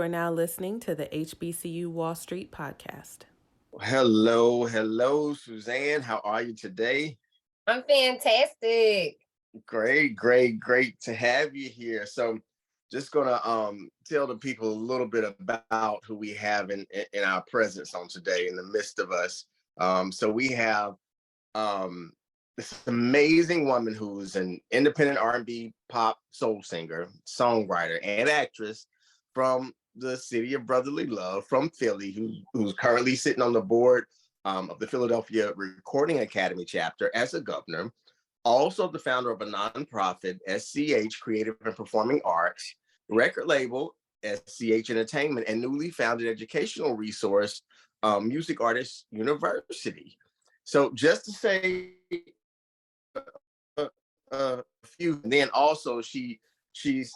You are now listening to the HBCU Wall Street podcast. Hello, Suzann. How are you today? I'm fantastic. Great to have you here. So, just gonna tell the people a little bit about who we have in our presence on today in the midst of us. So we have this amazing woman who's an independent R&B pop soul singer, songwriter, and actress from the city of brotherly love, from Philly, who's currently sitting on the board of the Philadelphia Recording Academy chapter as a governor. Also the founder of a nonprofit, SCH Creative and Performing Arts, record label, SCH Entertainment, and newly founded educational resource, Music Artists University. So just to say a few, and then also she's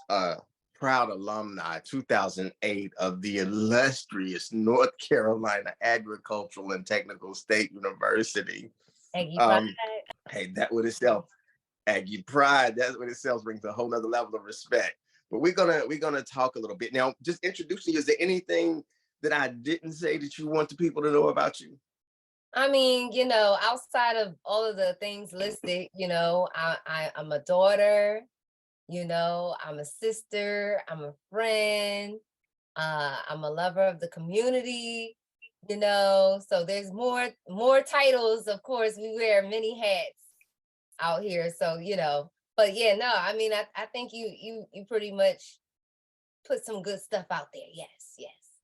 proud alumni 2008 of the illustrious North Carolina Agricultural and Technical State University. Aggie pride. Hey, that with itself, Aggie pride, that with itself brings a whole nother level of respect. But we're gonna talk a little bit now. Just introducing you. Is there anything that I didn't say that you want the people to know about you? I mean, outside of all of the things listed, I'm a daughter, I'm a sister, I'm a friend, I'm a lover of the community, so there's more titles. Of course, we wear many hats out here. So, but yeah, no, I mean, I think you pretty much put some good stuff out there. Yes.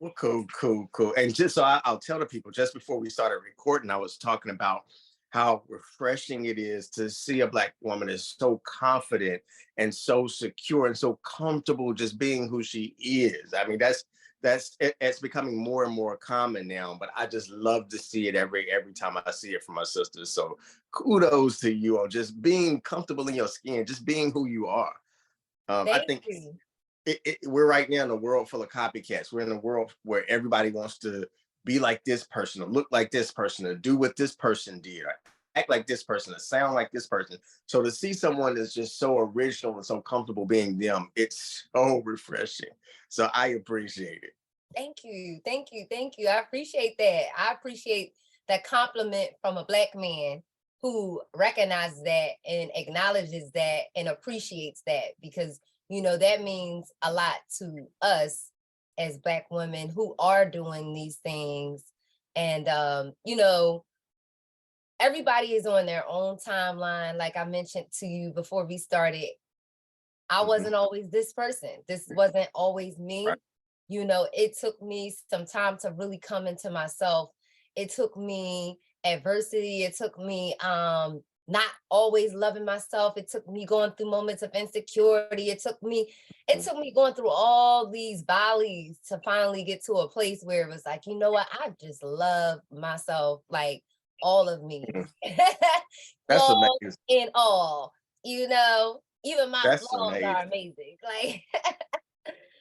Well, cool. And just so I'll tell the people, just before we started recording, I was talking about how refreshing it is to see a Black woman is so confident and so secure and so comfortable just being who she is. I mean, it's becoming more and more common now, but I just love to see it every time I see it from my sisters. So kudos to you on just being comfortable in your skin, just being who you are. I think you. We're right now in a world full of copycats. We're in a world where everybody wants to be like this person, or look like this person, or do what this person did, or act like this person, or sound like this person. So to see someone that's just so original and so comfortable being them, it's so refreshing. So I appreciate it. Thank you. I appreciate that. I appreciate that compliment from a Black man who recognizes that and acknowledges that and appreciates that, because that means a lot to us as Black women who are doing these things. And, everybody is on their own timeline. Like I mentioned to you before we started, I wasn't always this person. This wasn't always me. Right. It took me some time to really come into myself. It took me adversity. It took me, not always loving myself. It took me going through moments of insecurity. It took me going through all these valleys to finally get to a place where it was like, you know what? I just love myself, like all of me. That's flaws amazing. in all, even my That's flaws amazing. are amazing. Like,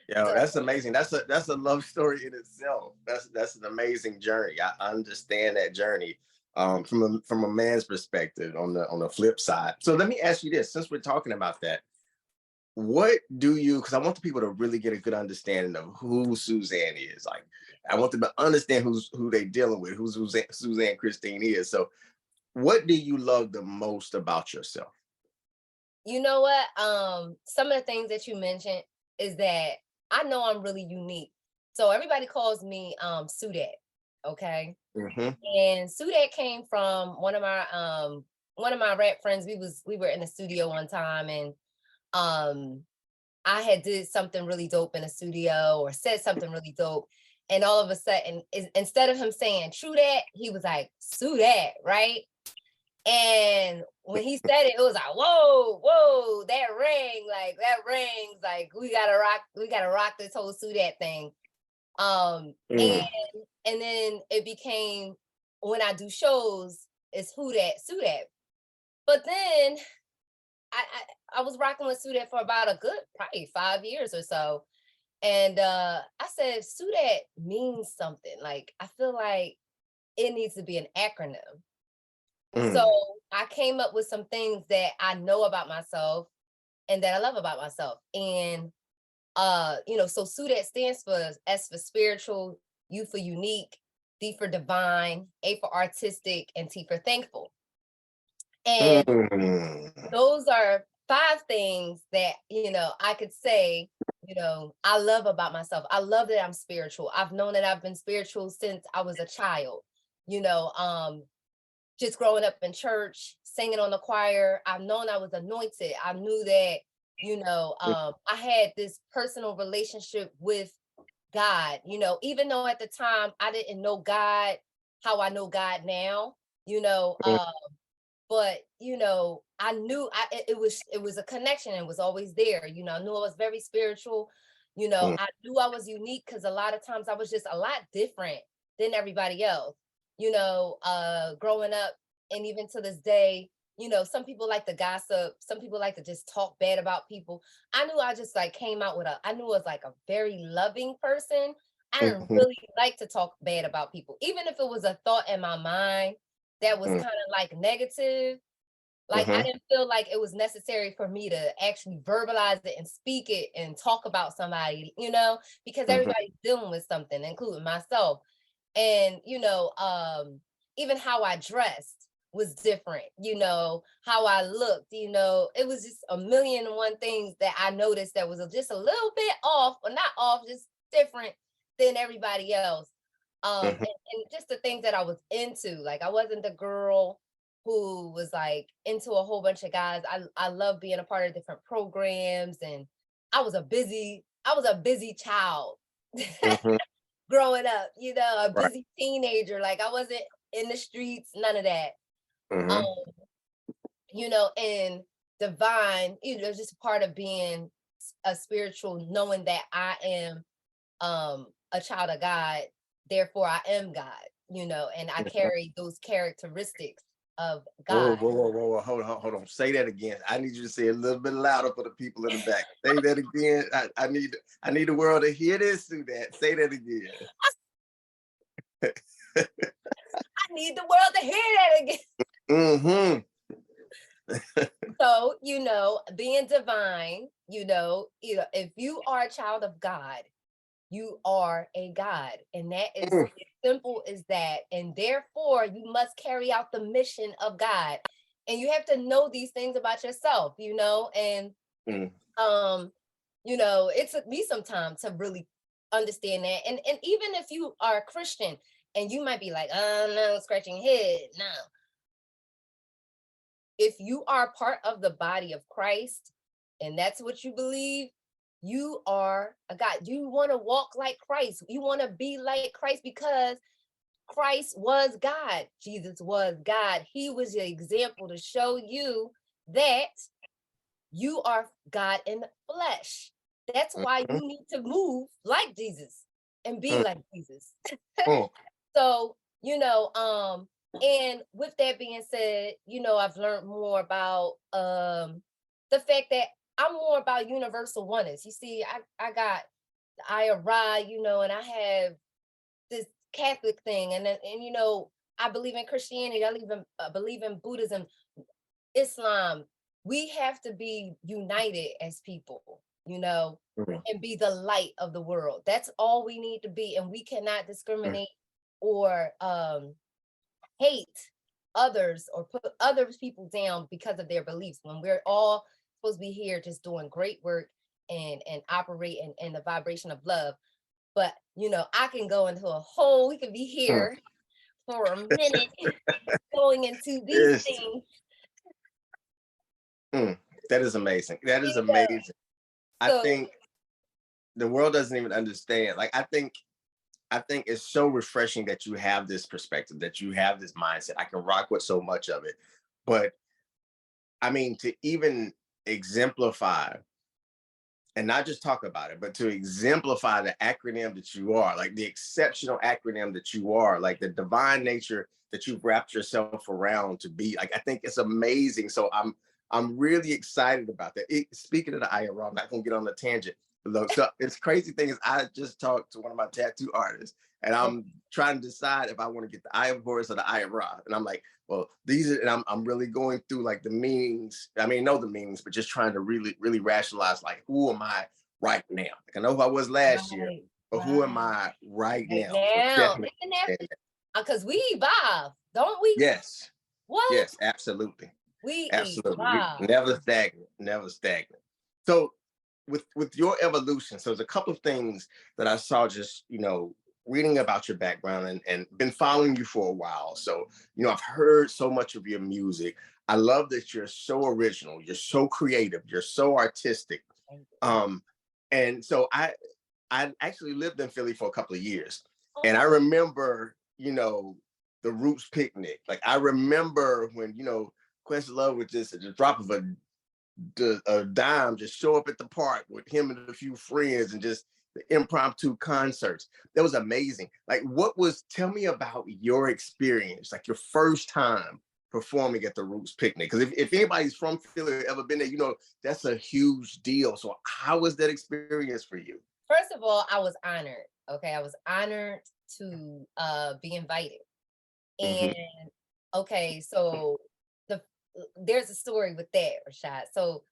Yo, that's amazing. That's a love story in itself. That's an amazing journey. I understand that journey. From a man's perspective on the flip side. So let me ask you this, since we're talking about that, what do you, because I want the people to really get a good understanding of who Suzann is. Like, I want them to understand who they dealing with, who Suzann Christine is. So what do you love the most about yourself? You know what? Some of the things that you mentioned is that I know I'm really unique. So everybody calls me Sudette. Okay. Mm-hmm. And Sudette came from one of my rap friends. We were in the studio one time, and I had did something really dope in the studio or said something really dope. And all of a sudden, instead of him saying true that, he was like, Sudette, right? And when he said it, it was like, whoa, that rings, like we gotta rock this whole Sudette thing. And then it became, when I do shows, it's who that, Sudette. But then I was rocking with Sudette for about a good probably 5 years or so. And I said, Sudette means something. Like, I feel like it needs to be an acronym. So I came up with some things that I know about myself and that I love about myself. And so SUDET stands for S for spiritual, U for unique, D for divine, A for artistic, and T for thankful. And those are 5 things that, I could say, I love about myself. I love that I'm spiritual. I've known that I've been spiritual since I was a child, just growing up in church, singing on the choir. I've known I was anointed. I knew that, I had this personal relationship with God, even though at the time I didn't know God how I know God now, but I knew it was a connection and was always there. I knew I was very spiritual. I knew I was unique because a lot of times I was just a lot different than everybody else. Growing up, and even to this day, some people like to gossip, some people like to just talk bad about people. I knew I just like came out with I knew I was like a very loving person. I didn't really like to talk bad about people, even if it was a thought in my mind that was kind of like negative. Like I didn't feel like it was necessary for me to actually verbalize it and speak it and talk about somebody, because everybody's dealing with something, including myself. And, even how I dressed was different, how I looked, it was just a million and one things that I noticed that was just a little bit off, or not off, just different than everybody else. And just the things that I was into, like I wasn't the girl who was like into a whole bunch of guys. I love being a part of different programs, and I was a busy child growing up, a busy teenager. Like I wasn't in the streets, none of that. And divine, just part of being a spiritual, knowing that I am a child of God, therefore I am God, and I carry those characteristics of God. Whoa. Hold on. Say that again. I need you to say it a little bit louder for the people in the back. Say that again. I need the world to hear this, Suzann. Say that again. I need the world to hear that again. So, being divine, if you are a child of God, you are a God. And that is as simple as that. And therefore, you must carry out the mission of God. And you have to know these things about yourself, and it took me some time to really understand that. And even if you are a Christian and you might be like, oh no, scratching your head. No. If you are part of the body of Christ and that's what you believe, you are a God. You want to walk like Christ. You want to be like Christ because Christ was God. Jesus was God. He was your example to show you that you are God in the flesh. That's why you need to move like Jesus and be like Jesus. So, and with that being said, I've learned more about the fact that I'm more about universal oneness. You see, I got the IRA, and I have this Catholic thing, and I believe in Christianity. I believe in Buddhism, Islam. We have to be united as people, and be the light of the world. That's all we need to be, and we cannot discriminate or hate others or put other people down because of their beliefs, when we're all supposed to be here just doing great work and operate in the vibration of love. But I can go into we could be here for a minute going into these things. That is amazing. That is amazing. I think the world doesn't even understand. Like, I think it's so refreshing that you have this perspective, that you have this mindset. I can rock with so much of it. But I mean, to even exemplify and not just talk about it, but to exemplify the acronym that you are, like the exceptional acronym that you are, like the divine nature that you've wrapped yourself around to be, like, I think it's amazing. So I'm really excited about that. Speaking of the IRA, I'm not gonna get on the tangent. Look, so it's crazy thing is I just talked to one of my tattoo artists and I'm trying to decide if I want to get the Eye of Horus or the IRA. And I'm like, well, these are, and I'm really going through like the meanings. I mean, know the meanings, but just trying to really, really rationalize, like, who am I right now? Like, I know who I was last year, Right, but who am I right right now? So now. definitely. Isn't that because we evolve, don't we? Yes. What? Yes, absolutely. We Absolutely. evolve. Never stagnant, never stagnant. So with your evolution, so there's a couple of things that I saw just, reading about your background and been following you for a while. So, I've heard so much of your music. I love that you're so original, you're so creative, you're so artistic. Um, and so I actually lived in Philly for a couple of years. And I remember, the Roots picnic. Like I remember when, Questlove would just at the drop of a dime just show up at the park with him and a few friends and just the impromptu concerts. That was amazing. Like tell me about your experience, like your first time performing at the Roots picnic. Because if anybody's from Philly or ever been there, that's a huge deal. So how was that experience for you? First of all, I was honored. Okay, I was honored to be invited. And okay, so there's a story with that, Rashad. So,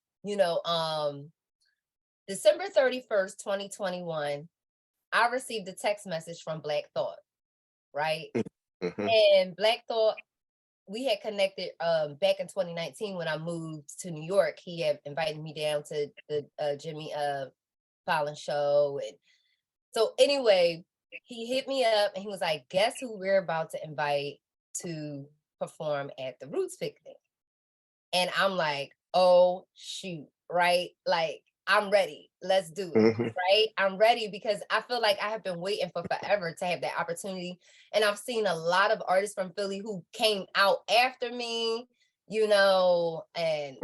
December 31st, 2021, I received a text message from Black Thought, right? And Black Thought, we had connected back in 2019 when I moved to New York. He had invited me down to the Jimmy Fallon show. And so anyway, he hit me up and he was like, guess who we're about to invite to perform at the Roots picnic? And I'm like, oh shoot, right? Like, I'm ready. Let's do it. Right? I'm ready because I feel like I have been waiting for forever to have that opportunity. And I've seen a lot of artists from Philly who came out after me, and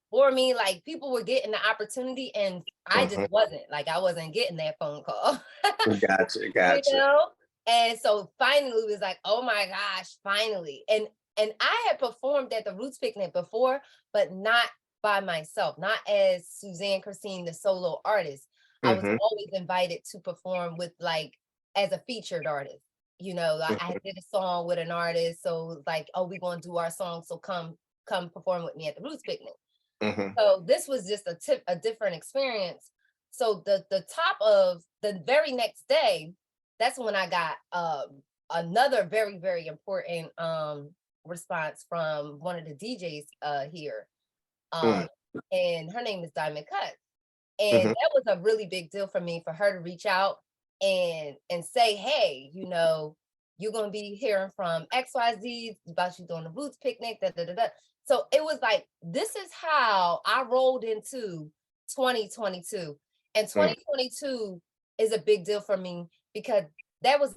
for me, like people were getting the opportunity and I just wasn't. Like I wasn't getting that phone call. Gotcha. And so finally it was like, oh my gosh, finally. And I had performed at the Roots picnic before, but not by myself, not as Suzann Christine, the solo artist. I was always invited to perform with as a featured artist. I did a song with an artist, so like, oh, we're gonna do our song, so come perform with me at the Roots picnic. So this was just a different experience. So the top of the very next day, that's when I got another very, very important response from one of the DJs here. And her name is Diamond Cut. And that was a really big deal for me, for her to reach out and say, hey, you're gonna be hearing from XYZ about you doing the Roots picnic, da da da da. So it was like, this is how I rolled into 2022. And 2022 is a big deal for me because that was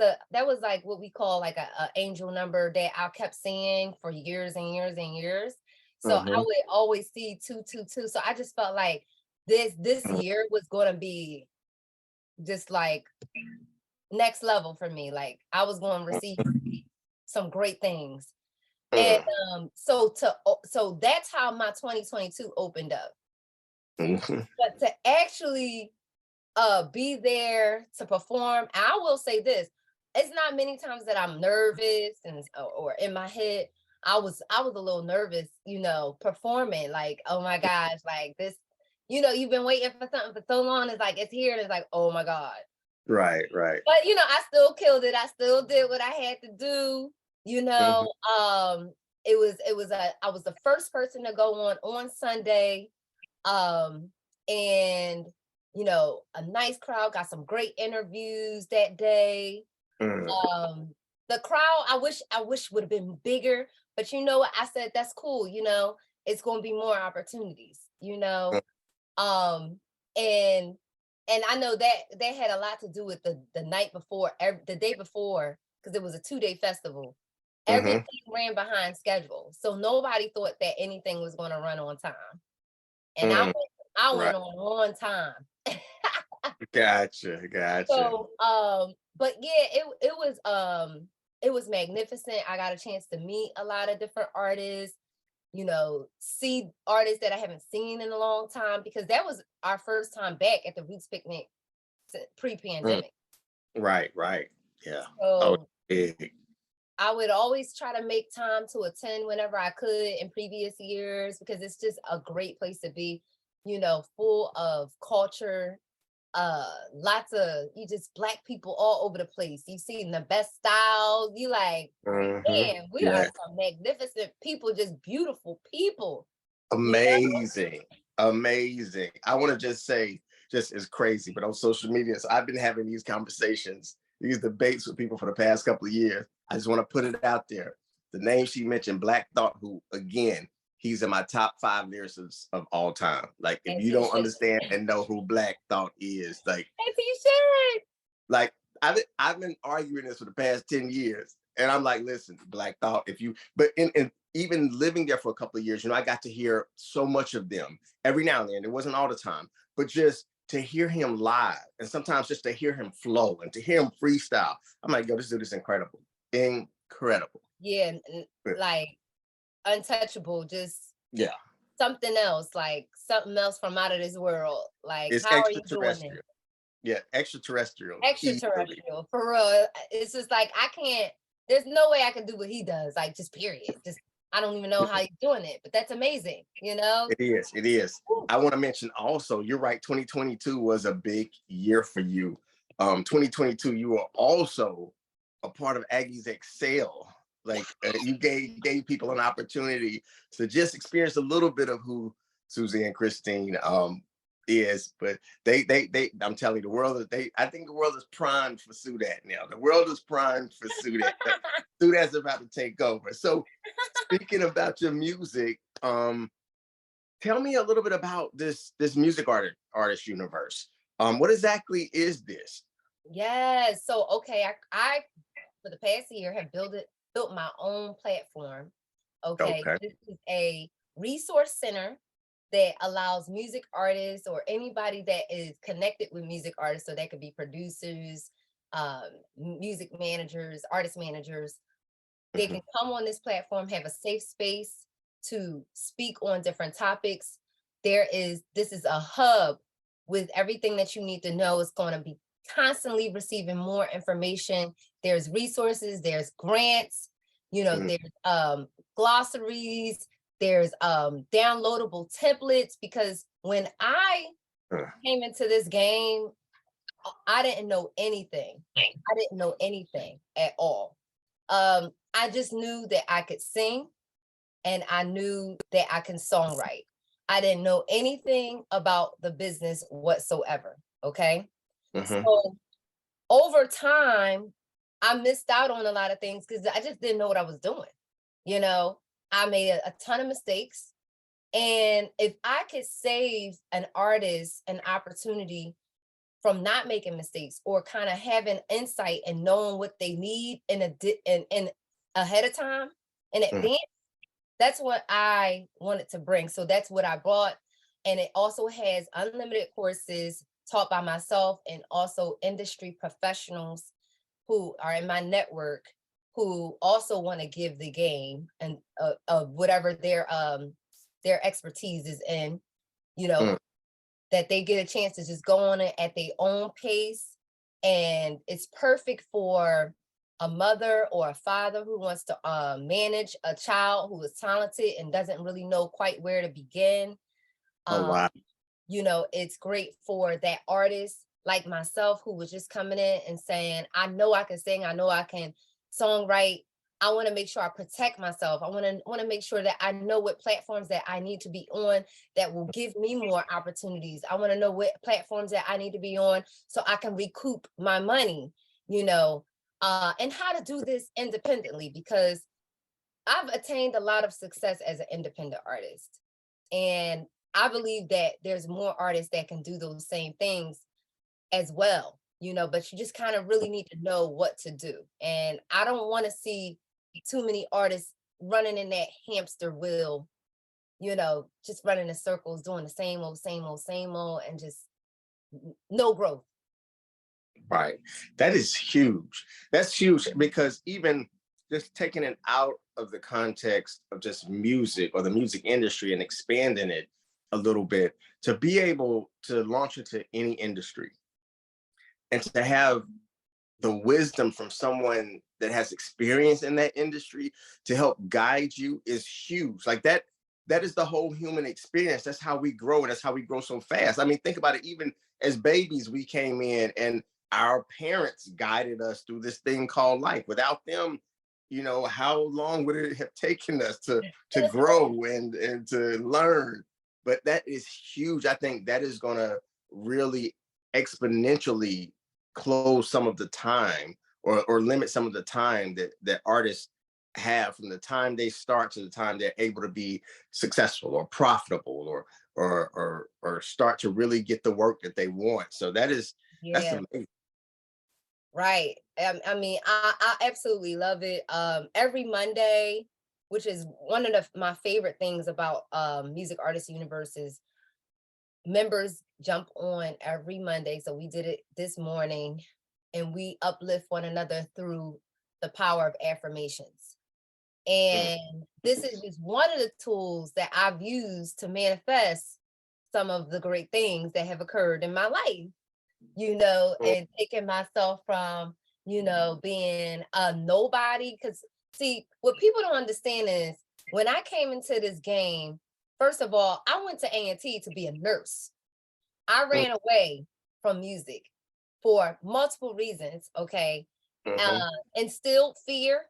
like what we call like a angel number that I kept seeing for years and years and years. So I would always see 222. So I just felt like this year was going to be just like next level for me. Like I was going to receive some great things. And so that's how my 2022 opened up. But to actually be there to perform, I will say this, it's not many times that I'm nervous or in my head. I was a little nervous, performing, like, oh my gosh, like this, you've been waiting for something for so long. It's like, it's here. And it's like, oh my God. Right. But, I still killed it. I still did what I had to do. I was the first person to go on Sunday. And a nice crowd, got some great interviews that day. The crowd, I wish would have been bigger, but what? I said, that's cool. It's going to be more opportunities, and I know that had a lot to do with the night before, the day before, because it was a 2-day festival. Everything ran behind schedule. So nobody thought that anything was going to run on time. And I went on time. Gotcha. So, but yeah, it was magnificent. I got a chance to meet a lot of different artists, see artists that I haven't seen in a long time, because that was our first time back at the Roots picnic pre-pandemic. Right. Yeah. So big. I would always try to make time to attend whenever I could in previous years, because it's just a great place to be, full of culture lots of you just Black people all over the place. You've seen the best styles. You like, man, we are some magnificent people, just beautiful people. Amazing. Amazing. I want to just say, just as crazy, but on social media. So I've been having these conversations, these debates with people for the past couple of years. I just want to put it out there. The name she mentioned, Black Thought, who again, he's in my top 5 lyricists of all time. Like, if you don't understand and know who Black Thought is, like, as he should. Like, I've been arguing this for the past 10 years. And I'm like, listen, Black Thought, if you, but in even living there for a couple of years, you know, I got to hear so much of them every now and then. It wasn't all the time, but just to hear him live and sometimes just to hear him flow and to hear him freestyle. I'm like, yo, this dude is incredible. Incredible. Yeah, like untouchable, just something else, like something else from out of this world. Like, it's how are you doing it? Yeah, extraterrestrial. Extraterrestrial, for real. It's just like, I can't, there's no way I can do what he does, like, just period. Just, I don't even know how he's doing it, but that's amazing, you know? It is, it is. I want to mention also, you're right, 2022 was a big year for you. 2022, you were also a part of Aggies Excel. Like, you gave people an opportunity to just experience a little bit of who Suzann Christine is, but they I'm telling you, the world is, I think the world is primed for Suzann now. The world is primed for Suzann. Suzann's about to take over. So speaking about your music, tell me a little bit about this music artist universe. What exactly is this? Yes. So okay, I for the past year have built my own platform. Okay. This is a resource center that allows music artists or anybody that is connected with music artists, so that could be producers, music managers, artist managers. They can come on this platform, have a safe space to speak on different topics. This is a hub with everything that you need to know. It's going to be constantly receiving more information. There's resources, there's grants, you know, there's glossaries, there's downloadable templates, because when I came into this game, I didn't know anything. I didn't know anything at all. I just knew that I could sing and I knew that I can songwrite. I didn't know anything about the business whatsoever. Okay. So over time, I missed out on a lot of things because I just didn't know what I was doing. You know, I made a ton of mistakes. And if I could save an artist an opportunity from not making mistakes, or kind of having insight and knowing what they need in ahead of time, in advance, that's what I wanted to bring. So that's what I brought. And it also has unlimited courses taught by myself and also industry professionals who are in my network, who also want to give the game and of whatever their expertise is in, you know, that they get a chance to just go on it at their own pace. And it's perfect for a mother or a father who wants to manage a child who is talented and doesn't really know quite where to begin. Wow. You know, it's great for that artist like myself who was just coming in and saying, I know I can sing, I know I can songwrite. I want to make sure I protect myself. I want to make sure that I know what platforms that I need to be on that will give me more opportunities. I want to know what platforms that I need to be on so I can recoup my money, you know, and how to do this independently, because I've attained a lot of success as an independent artist. And I believe that there's more artists that can do those same things as well, you know, but you just kind of really need to know what to do. And I don't want to see too many artists running in that hamster wheel, you know, just running in circles, doing the same old, and just no growth. Right. That is huge. That's huge, because even just taking it out of the context of just music or the music industry and expanding it a little bit, to be able to launch into any industry and to have the wisdom from someone that has experience in that industry to help guide you is huge. Like, that that is the whole human experience. That's how we grow, and that's how we grow so fast. I mean, think about it. Even as babies, we came in and our parents guided us through this thing called life. Without them, how long would it have taken us to grow and to learn? But that is huge. I think that is going to really exponentially close some of the time, or limit some of the time that artists have from the time they start to the time they're able to be successful or profitable, or start to really get the work that they want. So that's Yeah, amazing. right. I mean, I absolutely love it. Every Monday, which is one of my favorite things about Music Artists Universe, is members jump on every Monday. So we did it this morning, and we uplift one another through the power of affirmations. And this is just one of the tools that I've used to manifest some of the great things that have occurred in my life, and taking myself from, being a nobody. Because see, what people don't understand is, when I came into this game, first of all, I went to A&T to be a nurse. I ran away from music for multiple reasons, okay? Instilled fear.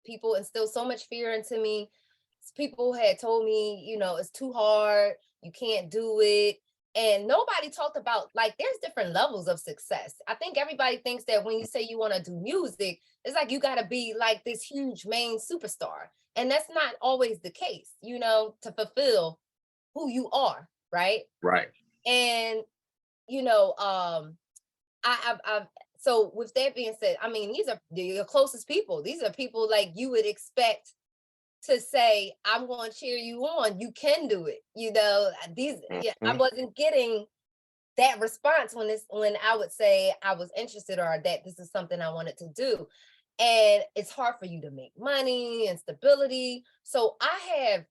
People instilled so much fear into me. People had told me, it's too hard, you can't do it. And nobody talked about, like, there's different levels of success. I think everybody thinks that when you say you want to do music, it's like you got to be like this huge main superstar. And that's not always the case, to fulfill who you are, right? Right. And, I've so with that being said, I mean, these are your closest people. These are people like you would expect to say, I'm going to cheer you on. You can do it. I wasn't getting that response when I would say I was interested, or that this is something I wanted to do. And it's hard for you to make money and stability. So I've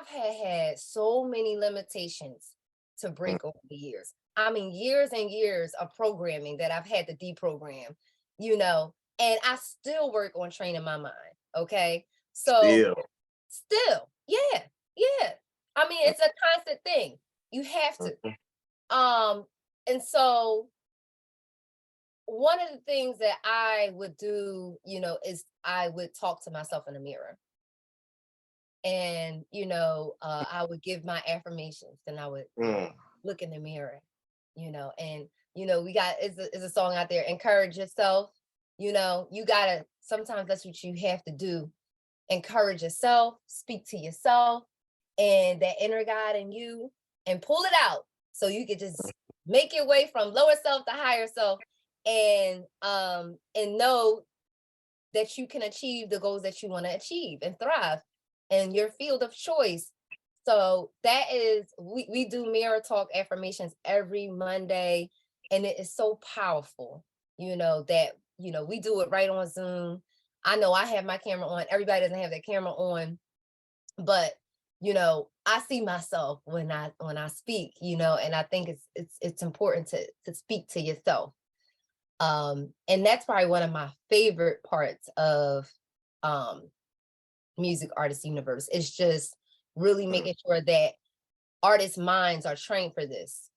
had so many limitations to break over the years. I mean, years and years of programming that I've had to deprogram, and I still work on training my mind. Okay. So still, yeah. I mean, it's a constant thing. You have to. And so one of the things that I would do, is I would talk to myself in the mirror. And, I would give my affirmations, and I would look in the mirror, and, we got, it's a song out there, encourage yourself. You gotta, sometimes that's what you have to do. Encourage yourself, speak to yourself and that inner God in you, and pull it out so you can just make your way from lower self to higher self, and know that you can achieve the goals that you want to achieve and thrive in your field of choice. So that is, we do mirror talk affirmations every Monday, and it is so powerful, that, we do it right on Zoom. I know I have my camera on. Everybody doesn't have their camera on, but I see myself when I speak, and I think it's important to speak to yourself. And that's probably one of my favorite parts of Music Artist Universe. It's just really making sure that artists' minds are trained for this,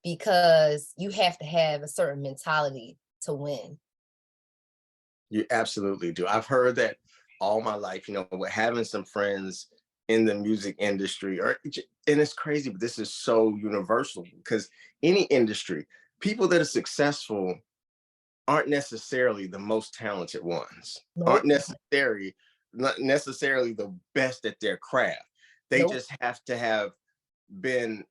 because you have to have a certain mentality to win. You absolutely do. I've heard that all my life, with having some friends in the music industry, and it's crazy, but this is so universal, because any industry, people that are successful aren't necessarily the most talented ones, aren't not necessarily the best at their craft. They just have to have been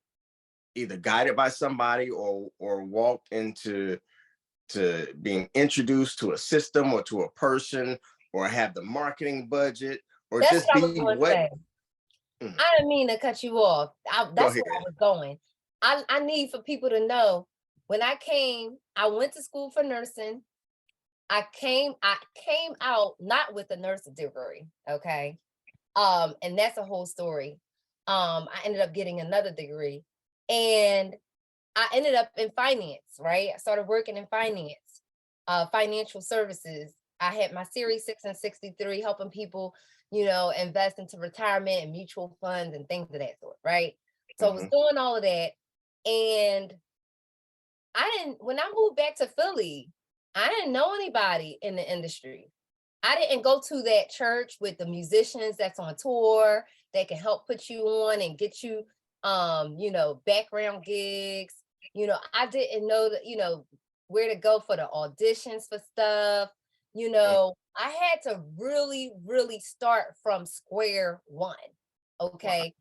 either guided by somebody, or walked into being introduced to a system or to a person, or have the marketing budget, or That's just what I was be going to what. say. I didn't mean to cut you off. That's where I was going. I need for people to know, when I went to school for nursing. I came out not with a nursing degree, okay? And that's a whole story. I ended up getting another degree, and I ended up in finance, right? I started working in finance, financial services. I had my Series 6 and 63 helping people, you know, invest into retirement and mutual funds and things of that sort, right? So I was doing all of that. And when I moved back to Philly, I didn't know anybody in the industry. I didn't go to that church with the musicians that's on tour that can help put you on and get you, you know, background gigs. You know, I didn't know that, you know, where to go for the auditions for stuff. You know, I had to really, really start from square one. Okay.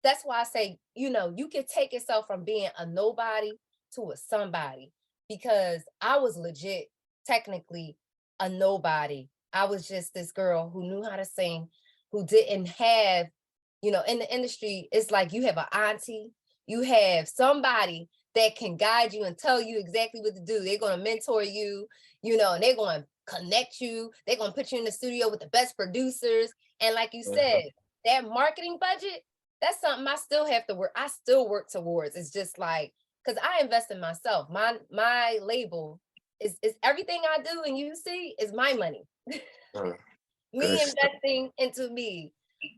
That's why I say, you know, you can take yourself from being a nobody to a somebody, because I was legit, technically a nobody. I was just this girl who knew how to sing, who didn't have, you know, in the industry, it's like you have an auntie, you have somebody that can guide you and tell you exactly what to do. They're going to mentor you, you know, and they're going to connect you. They're going to put you in the studio with the best producers. And like you said, that marketing budget, that's something I still have to work. I still work towards. It's just like, because I invest in myself. My label is everything I do and you see is my money. Me investing into me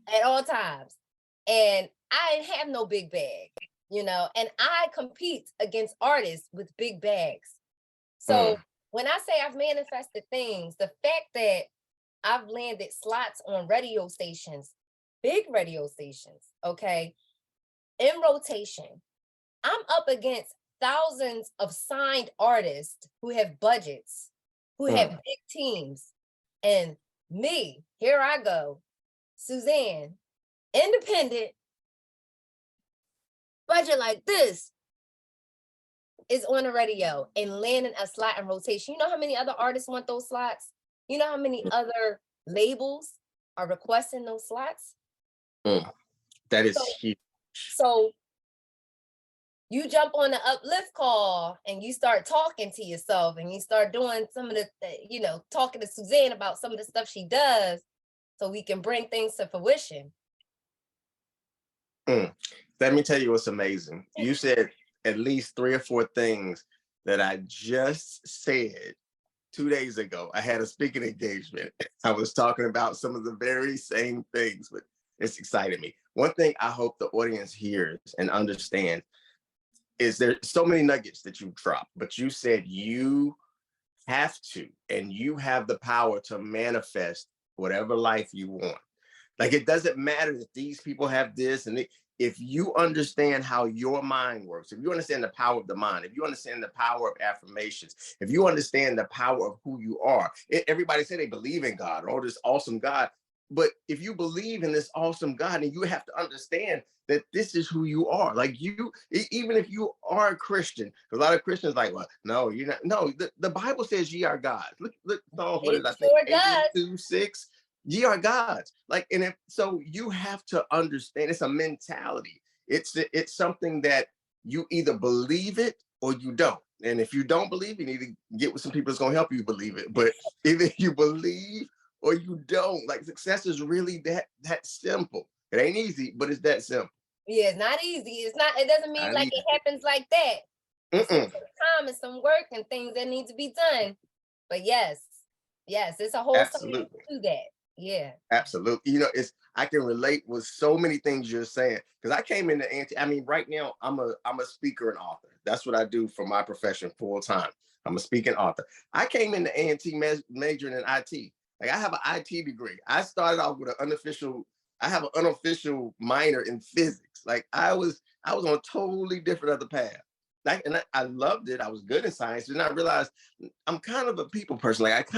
at all times. And I have no big bag, you know, and I compete against artists with big bags. So when I say I've manifested things, the fact that I've landed slots on radio stations, big radio stations, okay, in rotation, I'm up against thousands of signed artists who have budgets, who have big teams. And me, here I go, Suzann, independent, budget like this, is on the radio and landing a slot in rotation. You know how many other artists want those slots? You know how many other labels are requesting those slots? That is huge. So you jump on the uplift call and you start talking to yourself and you start doing some of the, you know, talking to Suzann about some of the stuff she does so we can bring things to fruition. Let me tell you what's amazing. You said at least 3 or 4 things that I just said 2 days ago. I had a speaking engagement. I was talking about some of the very same things, but it's excited me. One thing I hope the audience hears and understands is there's so many nuggets that you dropped, but you said you have to, and you have the power to manifest whatever life you want. Like, it doesn't matter that these people have this and if you understand how your mind works, if you understand the power of the mind, if you understand the power of affirmations, if you understand the power of who you are, everybody say they believe in God or this awesome God. But if you believe in this awesome God, and you have to understand that this is who you are. Like, you, even if you are a Christian, a lot of Christians like, well, no, you're not. No, the Bible says ye are gods. Look, Psalms, what is I think, 82:6. Ye are gods. Like, and so you have to understand, it's a mentality. It's something that you either believe it or you don't. And if you don't believe, you need to get with some people that's gonna help you believe it. But either you believe or you don't. Like, success is really that simple. It ain't easy, but it's that simple. Yeah, it's not easy. It's not, it doesn't mean like it happens like that. It's some time and some work and things that need to be done. But yes, it's a whole science to that. Yeah, absolutely. You know, I can relate with so many things you're saying, because I came into I mean, right now I'm a speaker and author. That's what I do for my profession full time. I'm a speaking author. I came into A&T majoring in IT. Like, I have an IT degree. I started off with I have an unofficial minor in physics. Like, I was on a totally different other path. Like, and I loved it. I was good in science, and I realized I'm kind of a people person. Like,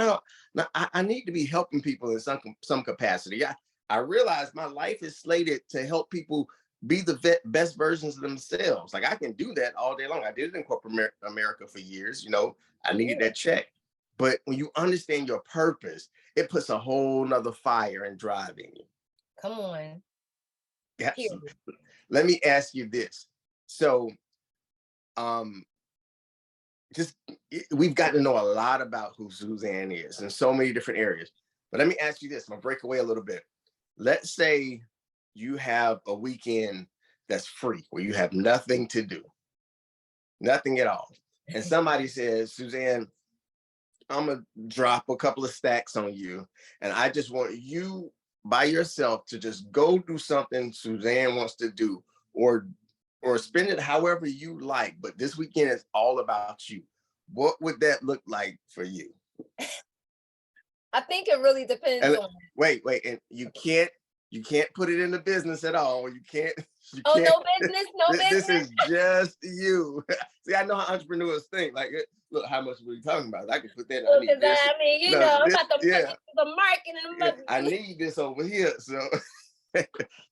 I need to be helping people in some capacity. I realized my life is slated to help people be the best versions of themselves. Like, I can do that all day long. I did it in corporate America for years. You know, I needed that check. But when you understand your purpose, it puts a whole nother fire and drive in you. Come on. Yeah. Let me ask you this. So, we've got to know a lot about who Suzann is in so many different areas. But let me ask you this. I'm gonna break away a little bit. Let's say you have a weekend that's free, where you have nothing to do, nothing at all. And somebody says, Suzann, gonna drop a couple of stacks on you, and I just want you by yourself to just go do something Suzann wants to do, or spend it however you like. But this weekend is all about you. What would that look like for you? I think it really depends And on. wait, and you can't put it in the business at all. You can't. Oh, no business, no This business. is just you. See, I know how entrepreneurs think. Like, look, how much are we talking about? I can put that. I need this. I mean, you No, know, I'm this, about to put yeah, the marketing and yeah. I need this over here. So,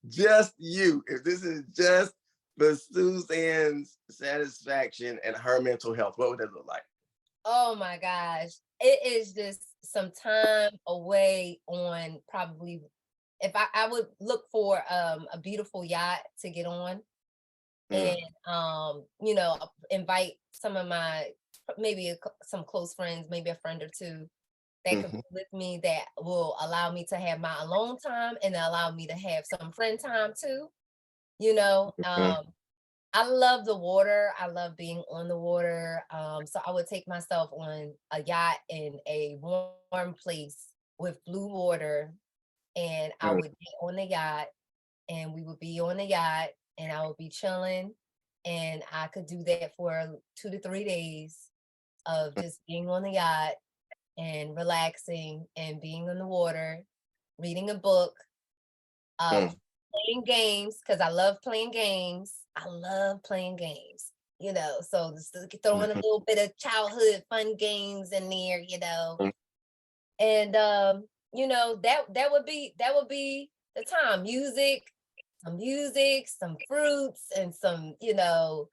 just you. If this is just for Suzann's satisfaction and her mental health, what would that look like? Oh my gosh, it is just some time away on probably. If I would look for a beautiful yacht to get on, and you know, invite some of my maybe some close friends, maybe a friend or two that could be with me, that will allow me to have my alone time and allow me to have some friend time too. You know, I love the water. I love being on the water. So I would take myself on a yacht in a warm place with blue water, and I would get on the yacht, and we would be on the yacht, and I would be chilling, and I could do that for 2 to 3 days of just being on the yacht and relaxing and being in the water, reading a book, playing games, because I love playing games. I love playing games, you know, so just throwing a little bit of childhood fun games in there, you know. And you know, that would be the time. Music, some fruits, and some, you know,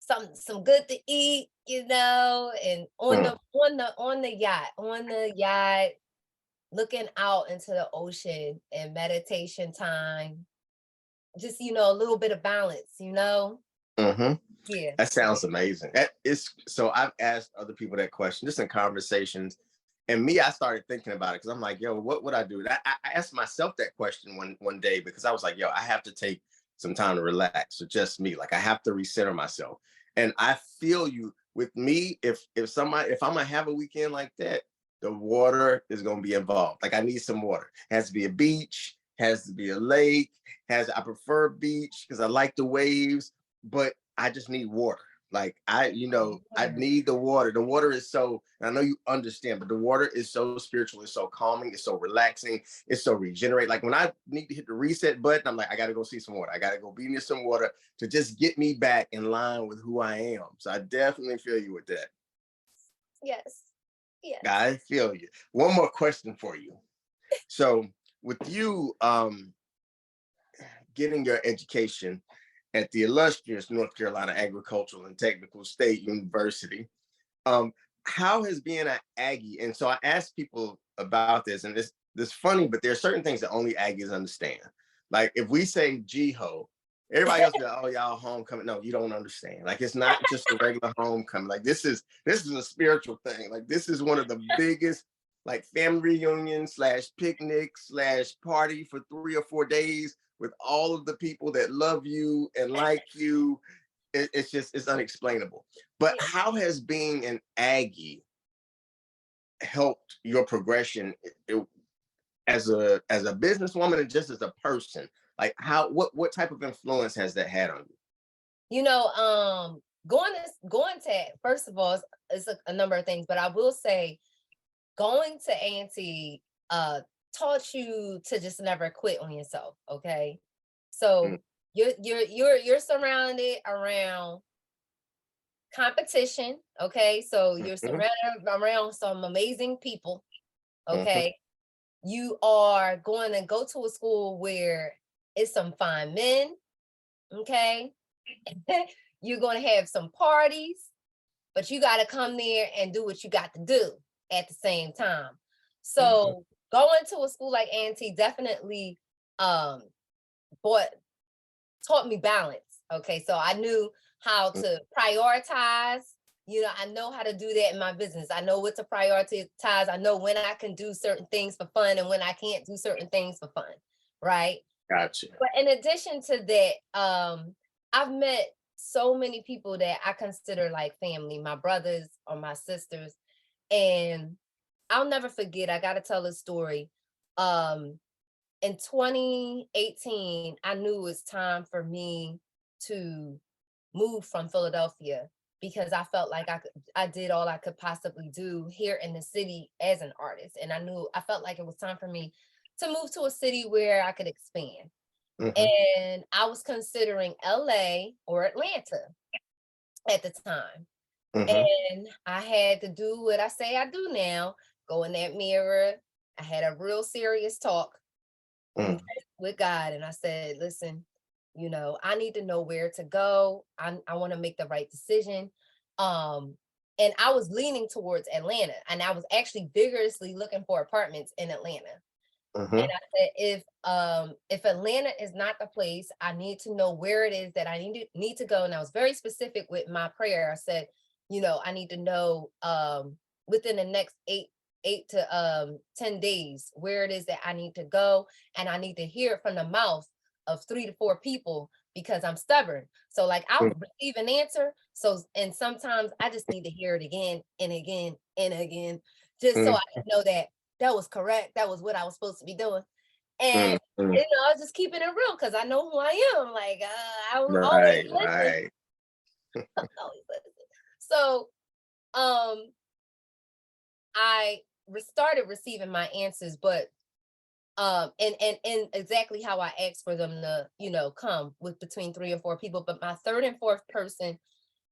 some good to eat, you know, and on the yacht, looking out into the ocean and meditation time. Just, you know, a little bit of balance, you know? Yeah. That sounds amazing. That is, so I've asked other people that question just in conversations. And me, I started thinking about it because I'm like, yo, what would I do? I asked myself that question one day because I was like, yo, I have to take some time to relax. So just me, like I have to recenter myself. And I feel you with me. If I'm gonna have a weekend like that, the water is gonna be involved. Like I need some water. It has to be a beach, has to be a lake. I prefer beach because I like the waves, but I just need water. Like I need the water. The water is so, I know you understand, but the water is so spiritual, it's so calming, it's so relaxing, it's so regenerate. Like when I need to hit the reset button, I'm like, I gotta go see some water. I gotta go be near some water to just get me back in line with who I am. So I definitely feel you with that. Yes. Yes. I feel you. One more question for you. So with you getting your education at the illustrious North Carolina Agricultural and Technical State University, how has being an Aggie, and so I asked people about this, and this funny, but there are certain things that only Aggies understand. Like if we say G-Ho, everybody else be like, oh, y'all homecoming. No, you don't understand. Like it's not just a regular homecoming. Like this is a spiritual thing. Like this is one of the biggest like family reunion / picnic / party for 3 or 4 days with all of the people that love you and like you. It's unexplainable. But how has being an Aggie helped your progression as a businesswoman and just as a person? Like what type of influence has that had on you? You know, going to first of all, it's a number of things, but I will say going to A&T taught you to just never quit on yourself. Okay, so you're surrounded around competition. Okay, so you're surrounded around some amazing people. Okay, you are going to go to a school where it's some fine men. Okay, you're going to have some parties, but you got to come there and do what you got to do at the same time. So going to a school like A&T definitely taught me balance. Okay, so I knew how to prioritize. You know, I know how to do that in my business. I know what to prioritize. I know when I can do certain things for fun and when I can't do certain things for fun. Right. Gotcha. But in addition to that, I've met so many people that I consider like family, my brothers or my sisters. And I'll never forget. I got to tell this story. In 2018, I knew it was time for me to move from Philadelphia because I felt like I did all I could possibly do here in the city as an artist. And I felt like it was time for me to move to a city where I could expand. And I was considering LA or Atlanta at the time. And I had to do what I say I do now, go in that mirror. I had a real serious talk with God. And I said, listen, I need to know where to go. I want to make the right decision. And I was leaning towards Atlanta, and I was actually vigorously looking for apartments in Atlanta. And I said, if Atlanta is not the place, I need to know where it is that I need to go. And I was very specific with my prayer. I said, I need to know within the next eight to 10 days where it is that I need to go, and I need to hear it from the mouth of 3 to 4 people because I'm stubborn. So like I'll receive an answer. And sometimes I just need to hear it again and again and again, just so I can know that was correct. That was what I was supposed to be doing. And I was just keeping it real because I know who I am. Like I will always listen. Always listen. So I started receiving my answers, but and exactly how I asked for them to come with between 3 and 4 people. But my third and fourth person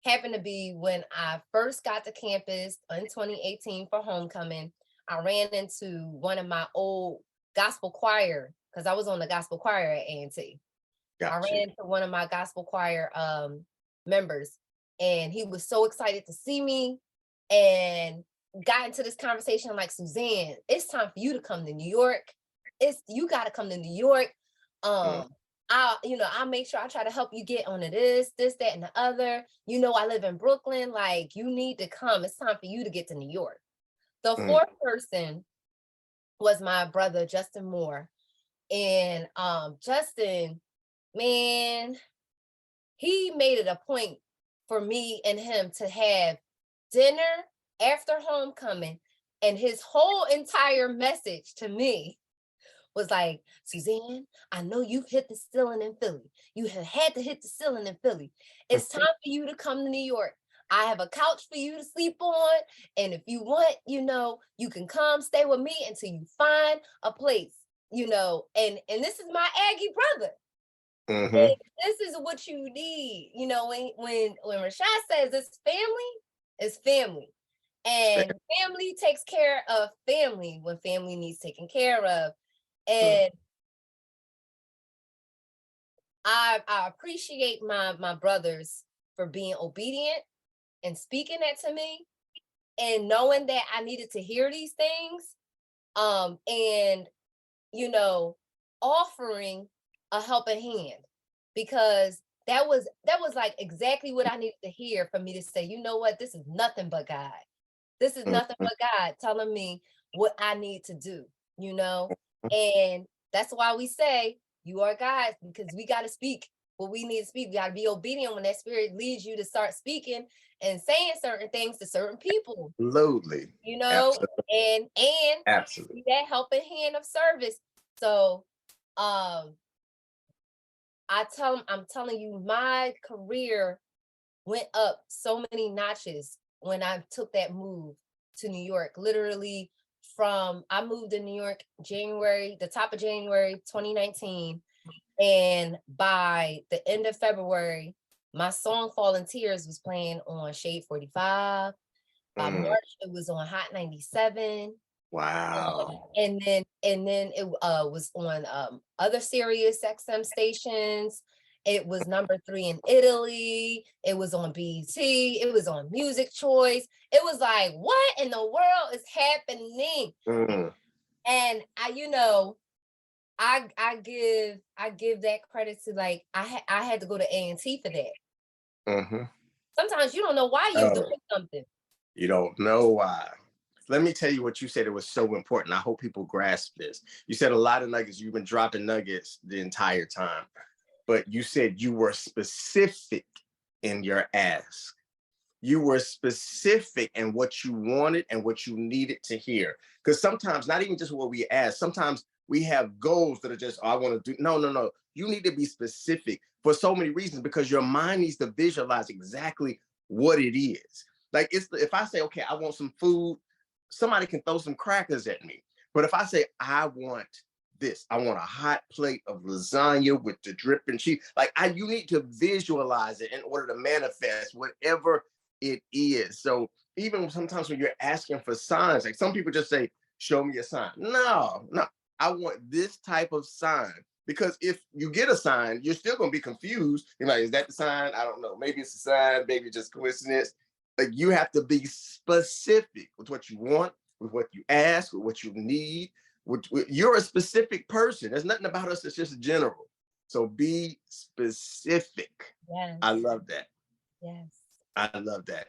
happened to be when I first got to campus in 2018 for homecoming. I ran into one of my old gospel choir, because I was on the gospel choir at A&T. I ran into one of my gospel choir members, and he was so excited to see me and got into this conversation like, Suzann, it's time for you to come to New York. You got to come to New York. I'll make sure I try to help you get onto this, that, and the other. I live in Brooklyn. Like, you need to come. It's time for you to get to New York. The fourth person was my brother, Justin Moore. And Justin, man, he made it a point for me and him to have dinner after homecoming. And his whole entire message to me was like, Suzann, I know you've hit the ceiling in Philly. You have had to hit the ceiling in Philly. It's time for you to come to New York. I have a couch for you to sleep on. And if you want, you can come stay with me until you find a place, and this is my Aggie brother. And this is what you need. When Rashad says it's family. And family takes care of family when family needs taken care of. And I appreciate my brothers for being obedient and speaking that to me, and knowing that I needed to hear these things, and offering a helping hand, because that was like exactly what I needed to hear for me to say, you know what, this is nothing but God. This is nothing but God telling me what I need to do, and that's why we say you are God, because we got to speak what we need to speak. We got to be obedient when that spirit leads you to start speaking and saying certain things to certain people. Absolutely. And absolutely that helping hand of service. So I'm telling you, my career went up so many notches when I took that move to New York. Literally I moved to New York the top of January 2019. And by the end of February, my song Fallen Tears was playing on Shade 45. By March, it was on Hot 97. Wow. And then it was on other Sirius XM stations. It was number 3 in Italy. It was on BET. It was on Music Choice. It was like, what in the world is happening? And I give that credit to, like, I had to go to A&T for that. Sometimes you don't know why you're doing something. You don't know why. Let me tell you what you said. It was so important. I hope people grasp this. You said a lot of nuggets. You've been dropping nuggets the entire time, but you said you were specific in your ask. you were specific in what you wanted and what you needed to hear. Because sometimes, not even just what we ask, sometimes we have goals that are just, oh, I want to do. No, no, no. You need to be specific for so many reasons because your mind needs to visualize exactly what it is. Like if I say, okay, I want some food, somebody can throw some crackers at me. But if I say, I want this, I want a hot plate of lasagna with the dripping cheese, like you need to visualize it in order to manifest whatever it is. So even sometimes when you're asking for signs, like some people just say, show me a sign. No, no, I want this type of sign. Because if you get a sign, you're still going to be confused. You're like, is that the sign? I don't know. Maybe it's a sign, maybe just coincidence. Like you have to be specific with what you want, with what you ask, with what you need. You're a specific person. There's nothing about us that's just general. So be specific. Yes. I love that. Yes. I love that.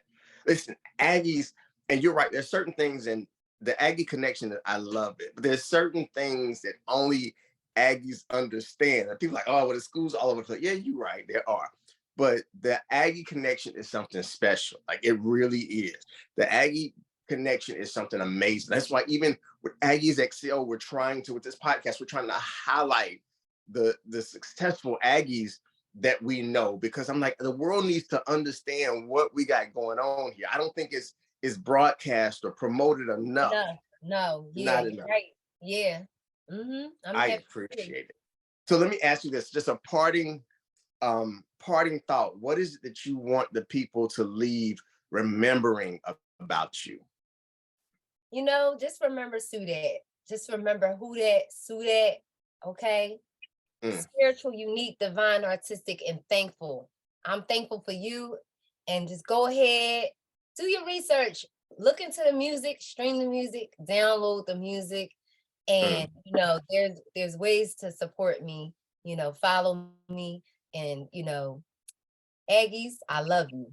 Listen, Aggies, and you're right, there's certain things in the Aggie connection that I love it, but there's certain things that only Aggies understand. And people are like, oh, well, the school's all over the place. Yeah, you're right, there are. But the Aggie connection is something special. Like it really is. The Aggie connection is something amazing. That's why even with Aggies XL, we're trying to, with this podcast, we're trying to highlight the successful Aggies that we know, because I'm like, the world needs to understand what we got going on here. I don't think it's broadcast or promoted enough. No, yeah, Not you're enough. right. Yeah. I'm I happy. appreciate it. So let me ask you this, just a parting thought. What is it that you want the people to leave remembering about you? You know, just remember Suzann. Just remember who that Suzann, okay? Spiritual, unique, divine, artistic, and thankful. I'm thankful for you. And just go ahead, do your research, look into the music, stream the music, download the music. And you know, there's ways to support me, you know, follow me, and you know, Aggies, I love you.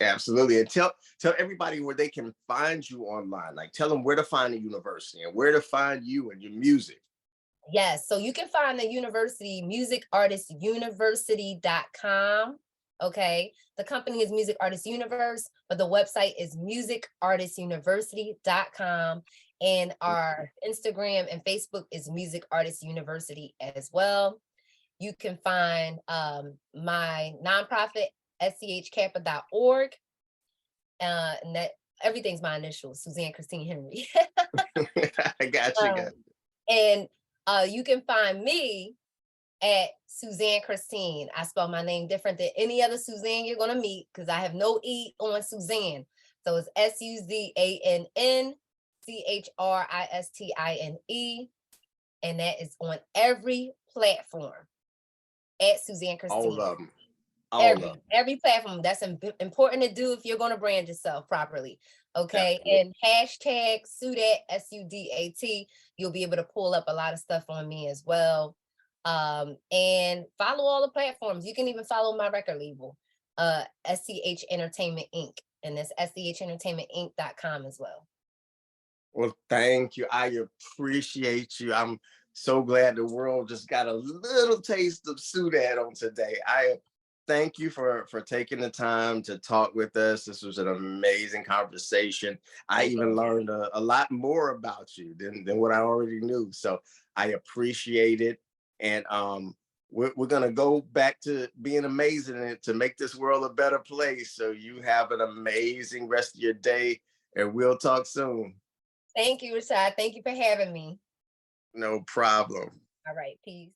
Absolutely. And tell everybody where they can find you online. Like tell them where to find the university and where to find you and your music. Yes, so you can find the university, musicartistuniversity.com. Okay, the company is Music Artist Universe, but the website is musicartistuniversity.com. And our Instagram and Facebook is Music Artist University as well. You can find my nonprofit, schkappa.org. And that everything's my initials, Suzann Christine Henry. I got you. And you can find me at Suzann Christine. I spell my name different than any other Suzann you're gonna meet because I have no E on Suzann. So it's SUZANNCHRISTINE. And that is on every platform at Suzann Christine. All of them. Every platform. That's important to do if you're going to brand yourself properly. Okay. Absolutely. And hashtag Sudat, SUDAT. You'll be able to pull up a lot of stuff on me as well. And follow all the platforms. You can even follow my record label, SCH Entertainment Inc. And that's SCHentertainmentinc.com as well. Well, thank you. I appreciate you. I'm so glad the world just got a little taste of Sudat on today. I thank you for taking the time to talk with us. This was an amazing conversation. I even learned a lot more about you than what I already knew. So I appreciate it. And we're going to go back to being amazing and to make this world a better place. So you have an amazing rest of your day, and we'll talk soon. Thank you, Rashad. Thank you for having me. No problem. All right. Peace.